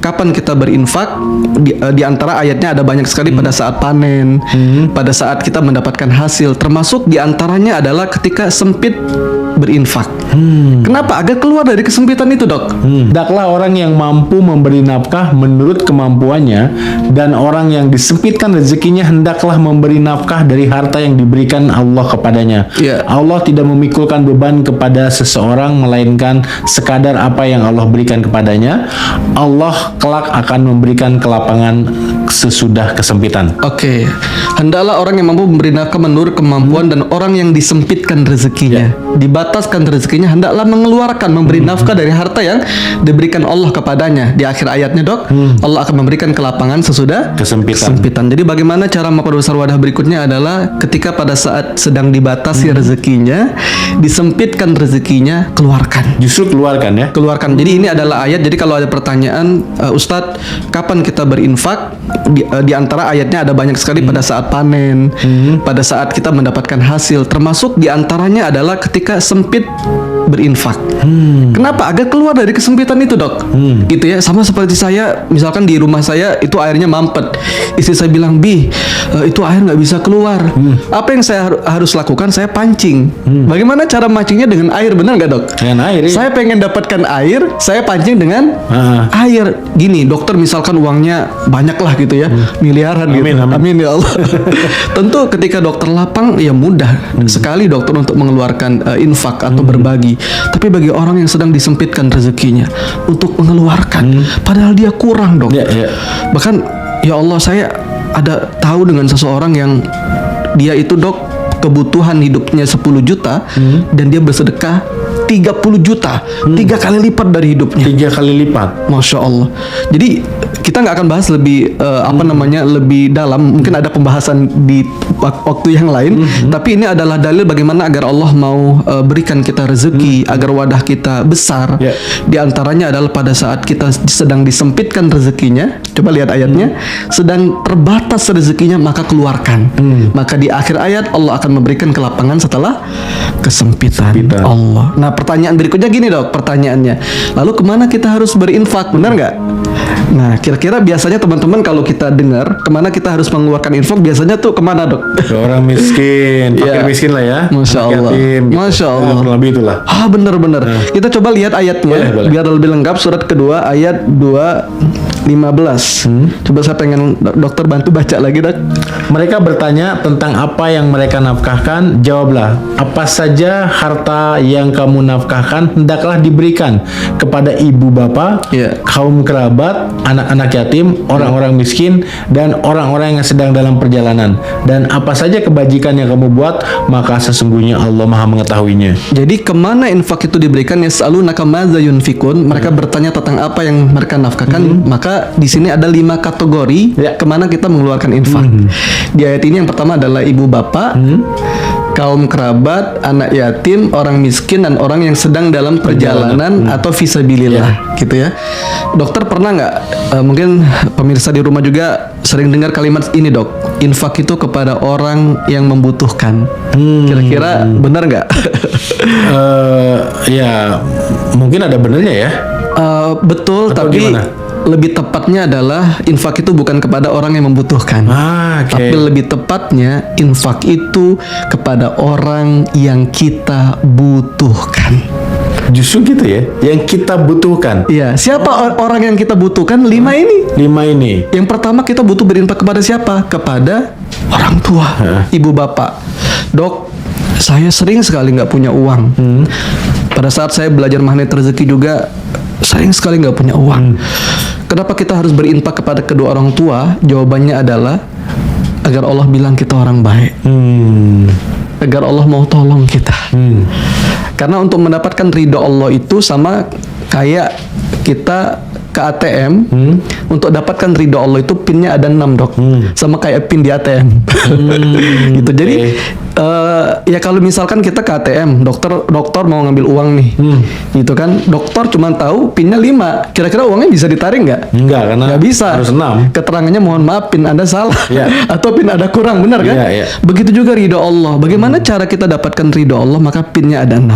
Kapan kita berinfak? Di antara ayatnya ada banyak sekali pada saat panen, pada saat kita mendapatkan hasil. Termasuk di antaranya adalah ketika sempit berinfak. Kenapa? Agar keluar dari kesempitan itu, Dok. Hendaklah orang yang mampu memberi nafkah menurut kemampuannya, dan orang yang disempitkan rezekinya hendaklah memberi nafkah dari harta yang diberikan Allah kepadanya. Iya. Allah tidak memikulkan beban kepada seseorang melainkan sekadar apa yang Allah berikan kepadanya. Allah kelak akan memberikan kelapangan sesudah kesempitan. Oke. Hendaklah orang yang mampu memberi nafkah menurut kemampuan, dan orang yang disempitkan rezekinya, dibataskan rezekinya, hendaklah mengeluarkan, memberi nafkah dari harta yang diberikan Allah kepadanya. Di akhir ayatnya, Dok, Allah akan memberikan kelapangan sesudah kesempitan. Jadi bagaimana cara memperbesar wadah berikutnya adalah ketika pada saat sedang dibatasi rezekinya, disempitkan rezekinya, keluarkan. Justru keluarkan ya. Keluarkan. Jadi ini adalah ayat. Jadi kalau ada pertanyaan, Ustadz, kapan kita berinfak? Di antara ayatnya ada banyak sekali pada saat panen, pada saat kita mendapatkan hasil. Termasuk di antaranya adalah ketika sempit berinfak. Kenapa? Agar keluar dari kesempitan itu, Dok. Gitu ya. Sama seperti saya, misalkan di rumah saya itu airnya mampet. Istri saya bilang, itu air nggak bisa keluar. Apa yang saya harus lakukan? Saya pancing. Bagaimana cara mancingnya? Dengan air, benar nggak, Dok? Dengan air. Saya pengen dapatkan air, saya pancing dengan air. Gini, dokter misalkan uangnya banyak lah gitu ya, miliaran gitu. Amin ya Allah. Tentu ketika dokter lapang, ya mudah sekali dokter untuk mengeluarkan infak atau berbagi. Tapi bagi orang yang sedang disempitkan rezekinya, untuk mengeluarkan, padahal dia kurang, Dok. Bahkan, ya Allah, saya ada tahu dengan seseorang yang dia itu, Dok, kebutuhan hidupnya 10 juta dan dia bersedekah 30 juta, 3 kali lipat dari hidupnya. 3 kali lipat. Masya Allah. Jadi kita nggak akan bahas lebih lebih dalam. Mungkin ada pembahasan di waktu yang lain. Tapi ini adalah dalil bagaimana agar Allah mau berikan kita rezeki, agar wadah kita besar. Di antaranya adalah pada saat kita sedang disempitkan rezekinya. Coba lihat ayatnya. Sedang terbatas rezekinya, maka keluarkan. Maka di akhir ayat Allah akan memberikan kelapangan setelah kesempitan. Allah. Nah, pertanyaan berikutnya gini, Dok, pertanyaannya. Lalu kemana kita harus berinfak, benar nggak? Nah, kira-kira biasanya teman-teman kalau kita dengar kemana kita harus mengeluarkan infak, biasanya tuh kemana, Dok? Ke orang miskin, fakir miskin lah ya. Masya Allah. Yatim, gitu. Masya Allah. Lebih itulah. Bener-bener. Kita coba lihat ayatnya, boleh. biar lebih lengkap. Surat kedua ayat 2:15. Coba saya pengen dokter bantu baca lagi, Dok. Mereka bertanya tentang apa yang mereka nafkahkan. Jawablah, apa saja harta yang kamu nafkahkan hendaklah diberikan kepada ibu bapa, kaum kerabat, anak-anak yatim, orang-orang miskin, dan orang-orang yang sedang dalam perjalanan. Dan apa saja kebajikan yang kamu buat, maka sesungguhnya Allah Maha mengetahuinya. Jadi kemana infak itu diberikan? Yas'alunaka madza yunfikun. Mereka bertanya tentang apa yang mereka nafkahkan. Maka di sini ada 5 kategori kemana kita mengeluarkan infak. Di ayat ini yang pertama adalah ibu bapak, kaum kerabat, anak yatim, orang miskin, dan orang yang sedang dalam perjalanan atau fisabilillah, gitu ya. Dokter pernah nggak, mungkin pemirsa di rumah juga sering dengar kalimat ini, Dok, infak itu kepada orang yang membutuhkan. Kira-kira benar nggak? Ya, mungkin ada benernya ya. Betul, atau tapi gimana? Lebih tepatnya adalah infak itu bukan kepada orang yang membutuhkan. Tapi lebih tepatnya infak itu kepada orang yang kita butuhkan. Justru gitu ya, yang kita butuhkan. Iya, siapa orang yang kita butuhkan? 5 ini. 5 ini. Yang pertama, kita butuh berinfak kepada siapa? Kepada orang tua, ibu bapak. Dok, saya sering sekali nggak punya uang. Pada saat saya belajar magnet rezeki juga, sering sekali nggak punya uang. Kenapa kita harus berinfak kepada kedua orang tua? Jawabannya adalah agar Allah bilang kita orang baik. Agar Allah mau tolong kita. Karena untuk mendapatkan ridho Allah itu sama kayak kita ke ATM. Untuk dapatkan ridho Allah itu pinnya ada 6, Dok. Sama kayak pin di ATM. Gitu. Jadi ya kalau misalkan kita ke ATM, dokter mau ngambil uang nih, gitu kan, dokter cuma tahu pinnya 5, kira-kira uangnya bisa ditarik nggak? Enggak, karena nggak bisa. Harus 6. Keterangannya mohon maaf, pin Anda salah, atau pin ada kurang, benar kan? Begitu juga ridho Allah. Bagaimana cara kita dapatkan ridho Allah? Maka pinnya ada 6.